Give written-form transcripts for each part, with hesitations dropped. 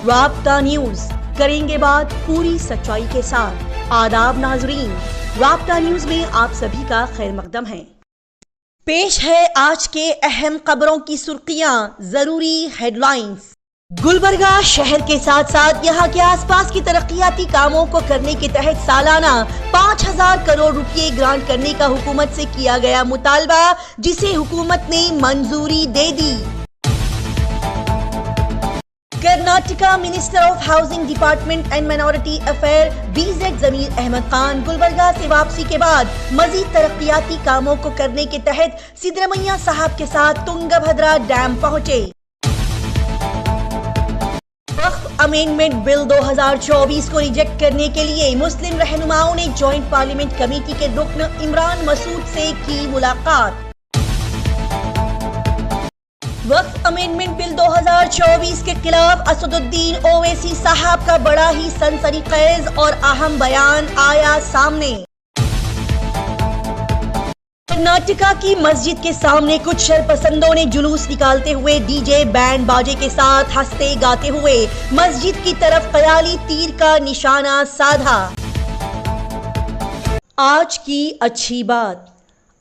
رابطہ نیوز کریں گے بات پوری سچائی کے ساتھ۔ آداب ناظرین، رابطہ نیوز میں آپ سبھی کا خیر مقدم ہے۔ پیش ہے آج کے اہم خبروں کی سرخیاں، ضروری ہیڈ لائنز۔ گلبرگہ شہر کے ساتھ ساتھ یہاں کے آس پاس کی ترقیاتی کاموں کو کرنے کے تحت سالانہ 5,000 کروڑ روپے گرانٹ کرنے کا حکومت سے کیا گیا مطالبہ، جسے حکومت نے منظوری دے دی۔ Karnataka minister of housing department and minority affair BZ Zameer Ahmad Khan Gulbarga سے واپسی کے بعد مزید ترقیاتی کاموں کو کرنے کے تحت سدرمیا صاحب کے ساتھ تنگبھدرا ڈیم پہنچے۔ وقف امینڈمنٹ بل 2024 کو ریجیکٹ کرنے کے لیے مسلم رہنماؤں نے جوائنٹ پارلیمنٹ کمیٹی کے رکن عمران مسعود سے کی ملاقات۔ وقف امینڈمنٹ بل 2024 کے خلاف اسد الدین اویسی صاحب کا بڑا ہی سنسنی خیز اور اہم بیان آیا سامنے۔ کرناٹکا کی مسجد کے سامنے کچھ شرپسندوں نے جلوس نکالتے ہوئے DJ بینڈ باجے کے ساتھ ہنستے گاتے ہوئے مسجد کی طرف خیالی تیر کا نشانہ سادھا۔ آج کی اچھی بات۔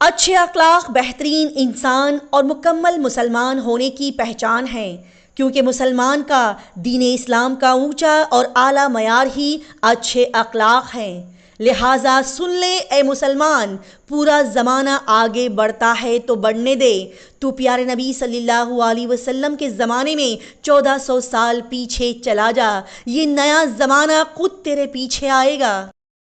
اچھے اخلاق بہترین انسان اور مکمل مسلمان ہونے کی پہچان ہے، کیونکہ مسلمان کا دین اسلام کا اونچا اور اعلیٰ معیار ہی اچھے اخلاق ہیں۔ لہٰذا سن لے اے مسلمان، پورا زمانہ آگے بڑھتا ہے تو بڑھنے دے۔ تو پیارے نبی صلی اللہ علیہ وسلم کے زمانے میں 1400 سال پیچھے چلا جا، یہ نیا زمانہ خود تیرے پیچھے آئے گا۔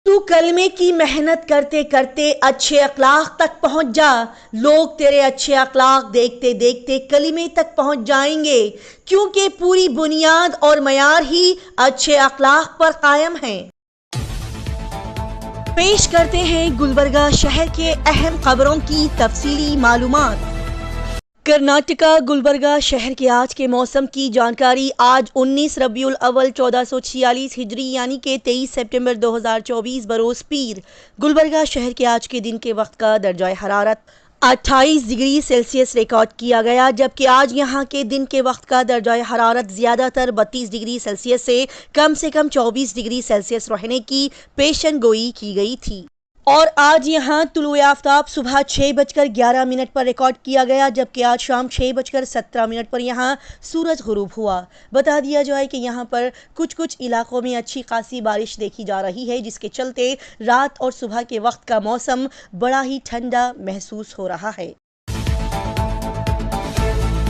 تو کلمے کی محنت کرتے کرتے اچھے اخلاق تک پہنچ جا، لوگ تیرے اچھے اخلاق دیکھتے دیکھتے کلمے تک پہنچ جائیں گے، کیونکہ پوری بنیاد اور معیار ہی اچھے اخلاق پر قائم ہے۔ پیش کرتے ہیں گلبرگہ شہر کے اہم خبروں کی تفصیلی معلومات۔ کرناٹکا گلبرگہ شہر کے آج کے موسم کی جانکاری۔ آج 19 ربیع الاول 1446 ہجری یعنی کہ 23 سپٹمبر 2024 بروز پیر گلبرگہ شہر کے آج کے دن کے وقت کا درجہ حرارت 28 ڈگری سیلسیس ریکارڈ کیا گیا، جبکہ آج یہاں کے دن کے وقت کا درجہ حرارت زیادہ تر 32 ڈگری سیلسیس سے کم 24 ڈگری سیلسیس رہنے کی پیشن گوئی کی گئی تھی۔ اور آج یہاں طلوع آفتاب صبح 6:11 پر ریکارڈ کیا گیا، جبکہ آج شام 6:17 پر یہاں سورج غروب ہوا۔ بتا دیا جائے کہ یہاں پر کچھ علاقوں میں اچھی خاصی بارش دیکھی جا رہی ہے، جس کے چلتے رات اور صبح کے وقت کا موسم بڑا ہی ٹھنڈا محسوس ہو رہا ہے۔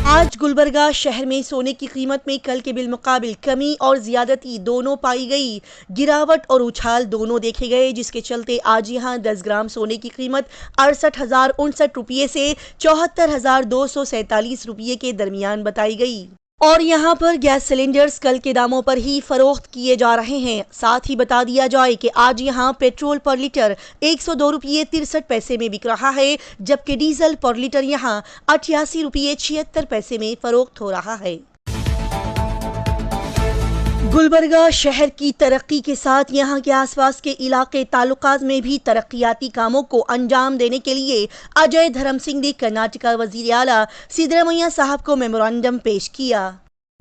آج گلبرگہ شہر میں سونے کی قیمت میں کل کے بالمقابل کمی اور زیادتی دونوں پائی گئی۔ گراوٹ اور اچھال دونوں دیکھے گئے، جس کے چلتے آج یہاں 10 گرام سونے کی قیمت 68,059 روپے سے 74,247 روپے کے درمیان بتائی گئی۔ اور یہاں پر گیس سلنڈرز کل کے داموں پر ہی فروخت کیے جا رہے ہیں۔ ساتھ ہی بتا دیا جائے کہ آج یہاں پیٹرول پر لیٹر 102 روپے 63 پیسے میں بک رہا ہے، جبکہ ڈیزل پر لیٹر یہاں 88 روپے 76 پیسے میں فروخت ہو رہا ہے۔ گلبرگہ شہر کی ترقی کے ساتھ یہاں کے آس پاس کے علاقے تعلقات میں بھی ترقیاتی کاموں کو انجام دینے کے لیے اجے دھرم سنگھ نے کرناٹکا وزیر اعلیٰ سدرمیا صاحب کو میمورنڈم پیش کیا۔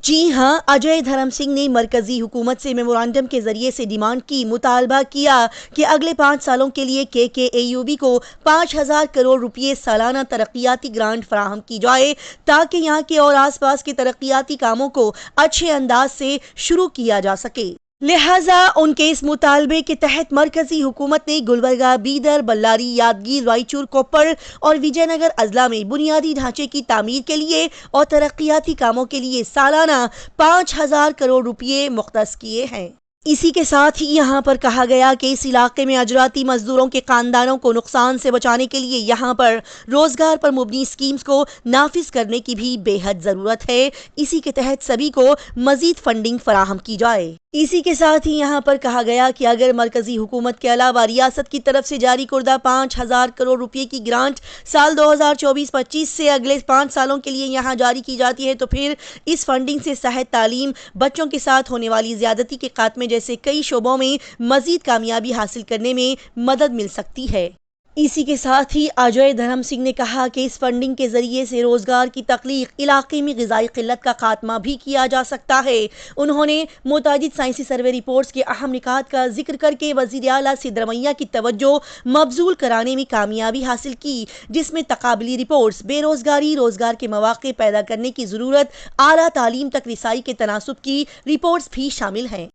جی ہاں، اجے دھرم سنگھ نے مرکزی حکومت سے میمورنڈم کے ذریعے سے ڈیمانڈ کی، مطالبہ کیا کہ اگلے 5 سالوں کے لیے KKAUB کو 5,000 کروڑ روپے سالانہ ترقیاتی گرانٹ فراہم کی جائے، تاکہ یہاں کے اور آس پاس کے ترقیاتی کاموں کو اچھے انداز سے شروع کیا جا سکے۔ لہٰذا ان کے اس مطالبے کے تحت مرکزی حکومت نے گلبرگہ، بیدر، بಳ್ಳاری، یادگیر، رائچور، کوپر اور وجے نگر اضلاع میں بنیادی ڈھانچے کی تعمیر کے لیے اور ترقیاتی کاموں کے لیے سالانہ 5,000 کروڑ روپے مختص کیے ہیں۔ اسی کے ساتھ ہی یہاں پر کہا گیا کہ اس علاقے میں اجراتی مزدوروں کے خاندانوں کو نقصان سے بچانے کے لیے یہاں پر روزگار پر مبنی اسکیمز کو نافذ کرنے کی بھی بے حد ضرورت ہے۔ اسی کے تحت سبھی کو مزید فنڈنگ فراہم کی جائے۔ اسی کے ساتھ ہی یہاں پر کہا گیا کہ اگر مرکزی حکومت کے علاوہ ریاست کی طرف سے جاری کردہ 5,000 کروڑ روپے کی گرانٹ سال 2024-25 سے اگلے 5 سالوں کے لیے یہاں جاری کی جاتی ہے، تو پھر اس فنڈنگ سے صحت، تعلیم، بچوں کے ساتھ ہونے والی زیادتی کے خاتمے جیسے کئی شعبوں میں مزید کامیابی حاصل کرنے میں مدد مل سکتی ہے۔ اسی کے ساتھ ہی اجے دھرم سنگھ نے کہا کہ اس فنڈنگ کے ذریعے سے روزگار کی تخلیق، علاقے میں غذائی قلت کا خاتمہ بھی کیا جا سکتا ہے۔ انہوں نے متعدد سائنسی سروے رپورٹس کے اہم نکات کا ذکر کر کے وزیر اعلیٰ سدرامیا کی توجہ مبذول کرانے میں کامیابی حاصل کی، جس میں تقابلی رپورٹس، بے روزگاری، روزگار کے مواقع پیدا کرنے کی ضرورت، اعلیٰ تعلیم تک رسائی کے تناسب کی رپورٹس بھی شامل ہیں۔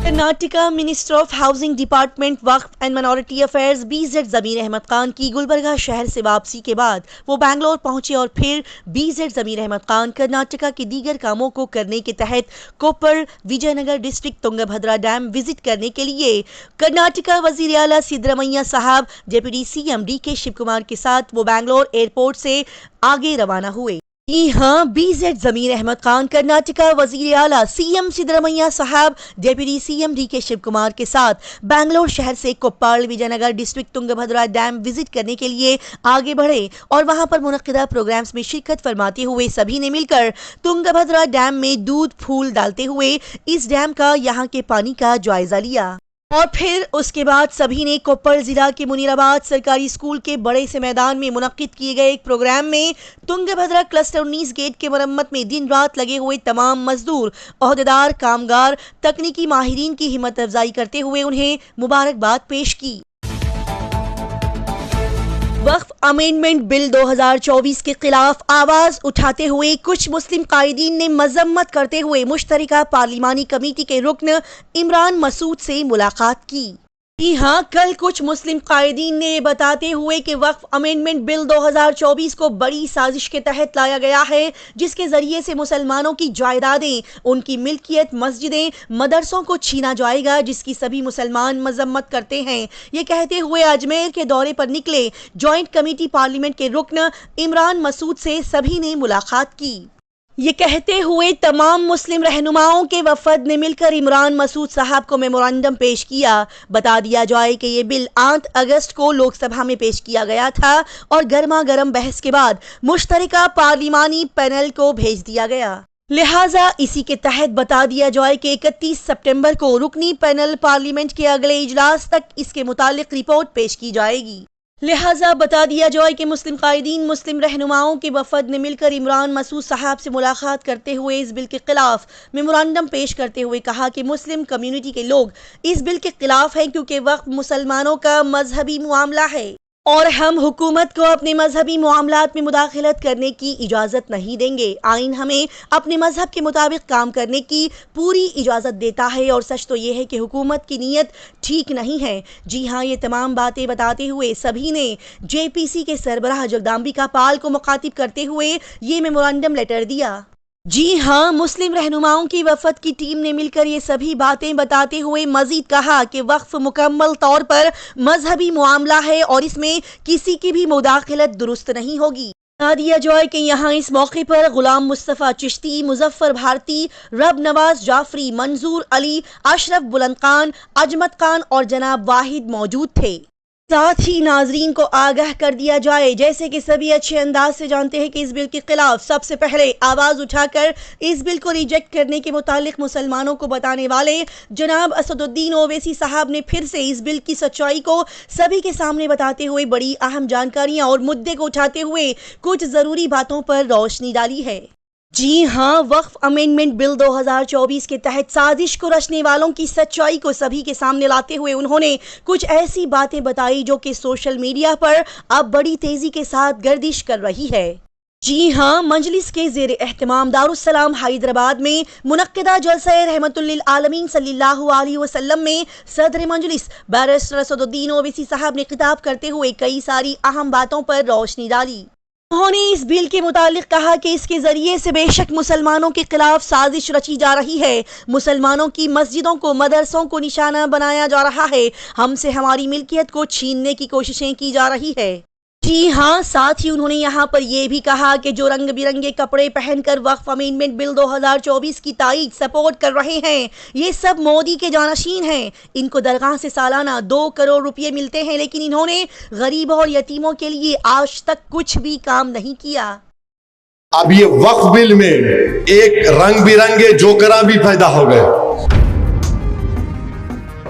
Karnataka minister of housing department وقف and minority affairs BZ Zameer Ahmad Khan کی گلبرگہ شہر سے واپسی کے بعد وہ بنگلور پہنچے اور پھر BZ ضمیر احمد خان کرناٹکا کے دیگر کاموں کو کرنے کے تحت Koppal Vijayanagar district Tungabhadra dam visit کرنے کے لیے کرناٹکا وزیر اعلیٰ سدرامیا صاحب، deputy CM DK Shivakumar کے ساتھ وہ بنگلور ایئرپورٹ سے آگے روانہ ہوئے۔ جی ہاں، BZ ضمیر احمد خان کرناٹکا وزیر اعلیٰ CM سدرامیا صاحب، deputy CM DK Shivakumar کے ساتھ بنگلور شہر سے Koppal Vijayanagar district Tungabhadra dam visit کرنے کے لیے آگے بڑھے اور وہاں پر منعقدہ پروگرامز میں شرکت فرماتے ہوئے سبھی نے مل کر تنگا بھدرا ڈیم میں دودھ پھول ڈالتے ہوئے اس ڈیم کا یہاں کے پانی کا جائزہ لیا۔ اور پھر اس کے بعد سبھی نے کوپر ضلع کے منیرآباد سرکاری اسکول کے بڑے سے میدان میں منعقد کیے گئے ایک پروگرام میں تنگا بھدرا کلسٹر 19 گیٹ کے مرمت میں دن رات لگے ہوئے تمام مزدور، عہدیدار، کامگار، تکنیکی ماہرین کی ہمت افزائی کرتے ہوئے انہیں مبارکباد پیش کی۔ وقف امینڈمنٹ بل 2024 کے خلاف آواز اٹھاتے ہوئے کچھ مسلم قائدین نے مذمت کرتے ہوئے مشترکہ پارلیمانی کمیٹی کے رکن عمران مسعود سے ملاقات کی۔ جی ہاں، کل کچھ مسلم قائدین نے یہ بتاتے ہوئے کہ وقف امینڈمنٹ بل 2024 کو بڑی سازش کے تحت لایا گیا ہے، جس کے ذریعے سے مسلمانوں کی جائیدادیں، ان کی ملکیت، مسجدیں، مدرسوں کو چھینا جائے گا، جس کی سبھی مسلمان مذمت کرتے ہیں۔ یہ کہتے ہوئے اجمیر کے دورے پر نکلے جوائنٹ کمیٹی پارلیمنٹ کے رکن عمران مسعود سے سبھی نے ملاقات کی۔ یہ کہتے ہوئے تمام مسلم رہنماؤں کے وفد نے مل کر عمران مسعود صاحب کو میمورنڈم پیش کیا۔ بتا دیا جائے کہ یہ بل 8 اگست کو لوک سبھا میں پیش کیا گیا تھا اور گرما گرم بحث کے بعد مشترکہ پارلیمانی پینل کو بھیج دیا گیا۔ لہٰذا اسی کے تحت بتا دیا جائے کہ 31 سپٹمبر کو رکنی پینل پارلیمنٹ کے اگلے اجلاس تک اس کے متعلق رپورٹ پیش کی جائے گی۔ لہٰذا بتا دیا جائے کہ مسلم قائدین، مسلم رہنماؤں کے وفد نے مل کر عمران مسعود صاحب سے ملاقات کرتے ہوئے اس بل کے خلاف میمورنڈم پیش کرتے ہوئے کہا کہ مسلم کمیونٹی کے لوگ اس بل کے خلاف ہیں کیونکہ وقف مسلمانوں کا مذہبی معاملہ ہے اور ہم حکومت کو اپنے مذہبی معاملات میں مداخلت کرنے کی اجازت نہیں دیں گے۔ آئین ہمیں اپنے مذہب کے مطابق کام کرنے کی پوری اجازت دیتا ہے اور سچ تو یہ ہے کہ حکومت کی نیت ٹھیک نہیں ہے۔ جی ہاں، یہ تمام باتیں بتاتے ہوئے سبھی نے JPC کے سربراہ جگدامبکا پال کو مخاطب کرتے ہوئے یہ میمورنڈم لیٹر دیا۔ جی ہاں، مسلم رہنماؤں کی وفد کی ٹیم نے مل کر یہ سبھی باتیں بتاتے ہوئے مزید کہا کہ وقف مکمل طور پر مذہبی معاملہ ہے اور اس میں کسی کی بھی مداخلت درست نہیں ہوگی۔ بتا دیا جائے کہ یہاں اس موقع پر غلام مصطفیٰ چشتی، مظفر بھارتی، رب نواز جعفری، منظور علی، اشرف بلند خان، اجمت خان اور جناب واحد موجود تھے۔ ساتھ ہی ناظرین کو آگاہ کر دیا جائے، جیسے کہ سبھی اچھے انداز سے جانتے ہیں کہ اس بل کے خلاف سب سے پہلے آواز اٹھا کر اس بل کو ریجیکٹ کرنے کے متعلق مسلمانوں کو بتانے والے جناب اسد الدین اویسی صاحب نے پھر سے اس بل کی سچائی کو سبھی کے سامنے بتاتے ہوئے بڑی اہم جانکاریاں اور مدعے کو اٹھاتے ہوئے کچھ ضروری باتوں پر روشنی ڈالی ہے۔ جی ہاں، وقف امینڈمنٹ بل 2024 کے تحت سازش کو رچنے والوں کی سچائی کو سبھی کے سامنے لاتے ہوئے انہوں نے کچھ ایسی باتیں بتائی جو کہ سوشل میڈیا پر اب بڑی تیزی کے ساتھ گردش کر رہی ہے۔ جی ہاں، مجلس کے زیر اہتمام دارالسلام حیدرآباد میں منعقدہ جلسہ رحمت للعالمین صلی اللہ علیہ وسلم میں صدر مجلس بیرسٹر اسد الدین اویسی صاحب نے خطاب کرتے ہوئے کئی ساری اہم باتوں پر روشنی ڈالی۔ انہوں نے اس بل کے متعلق کہا کہ اس کے ذریعے سے بے شک مسلمانوں کے خلاف سازش رچی جا رہی ہے، مسلمانوں کی مسجدوں کو، مدرسوں کو نشانہ بنایا جا رہا ہے، ہم سے ہماری ملکیت کو چھیننے کی کوششیں کی جا رہی ہے۔ جی ہاں، ساتھ ہی انہوں نے یہاں پر یہ بھی کہا کہ جو رنگ برنگے کپڑے پہن کر وقف امینڈمنٹ بل 2024 کی تائید سپورٹ کر رہے ہیں، یہ سب مودی کے جانشین ہیں۔ ان کو درگاہ سے سالانہ 2 کروڑ روپے ملتے ہیں، لیکن انہوں نے غریبوں اور یتیموں کے لیے آج تک کچھ بھی کام نہیں کیا۔ اب یہ وقف بل میں ایک رنگ برنگے جوکراں بھی پیدا ہو گئے۔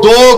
2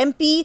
MP